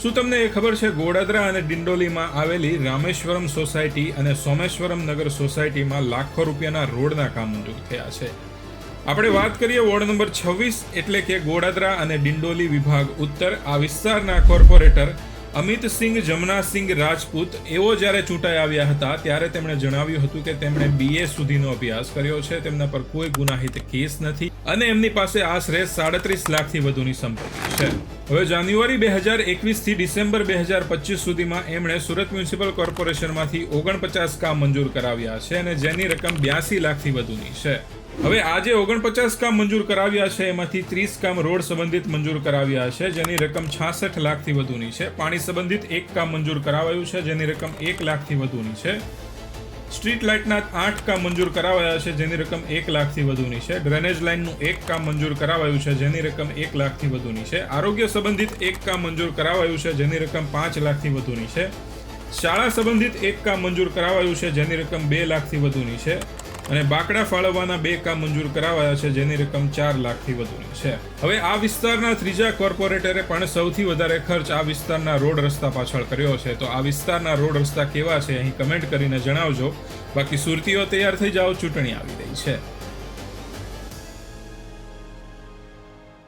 શું તમને એ ખબર છે ગોડાદરા અને ડિંડોલીમાં આવેલી રામેશ્વરમ સોસાયટી અને સોમેશ્વરમ નગર સોસાયટીમાં લાખો રૂપિયાના રોડના કામ મંજૂર થયા છે? આપણે વાત કરીએ વોર્ડ નંબર 26 એટલે કે ગોડાદરા અને ડિંડોલી વિભાગ ઉત્તર. આ વિસ્તારના કોર્પોરેટર અમિતસિંહ જમનાસિંહ રાજપૂત એવો જ્યારે ચૂંટાઈ આવ્યા હતા ત્યારે તેમણે જણાવ્યું હતું કે તેમણે BA સુધીનો અભ્યાસ કર્યો છે, તેમના પર કોઈ ગુનાહિત કેસ નથી અને એમની પાસે આશરે 37 લાખથી વધુની સંપત્તિ છે. હવે જાન્યુઆરી 2021 થી ડિસેમ્બર 2025 સુધીમાં એમણે સુરત મ્યુનિસિપલ કોર્પોરેશનમાંથી 49 કામ મંજૂર કરાવ્યા છે અને જેની રકમ 82 લાખથી વધુની છે. હવે આ જે 49 કામ મંજૂર કરાવ્યા છે એમાંથી 30 કામ રોડ સંબંધિત મંજૂર કરાવ્યા છે જેની રકમ 66 લાખથી વધુની છે. પાણી સંબંધિત 1 કામ મંજૂર કરાવાયું છે જેની રકમ 1 લાખથી વધુની છે. સ્ટ્રીટ લાઇટના 8 કામ મંજૂર કરાવાયા છે જેની રકમ 1 લાખથી વધુની છે. ડ્રેનેજ લાઇનનું 1 કામ મંજૂર કરાવાયું છે જેની રકમ 1 લાખથી વધુની છે. આરોગ્ય સંબંધિત 1 કામ મંજૂર કરાવાયું છે જેની રકમ 5 લાખથી વધુની છે. શાળા સંબંધિત 1 કામ મંજૂર કરાવાયું છે જેની રકમ 2 લાખથી વધુની છે અને બાકડા ફાળવવાના 2 કામ મંજૂર કરાવાયા છે જેની રકમ 4 લાખથી વધુની છે. હવે આ વિસ્તારના ત્રીજા કોર્પોરેટરે પણ સૌથી વધારે ખર્ચ આ વિસ્તારના રોડ રસ્તા પાછળ કર્યો છે. તો આ વિસ્તારના રોડ રસ્તા કેવા છે અહીં કમેન્ટ કરીને જણાવજો. બાકી સુરતીઓ તૈયાર થઈ જાઓ, ચૂંટણી આવી રહી છે.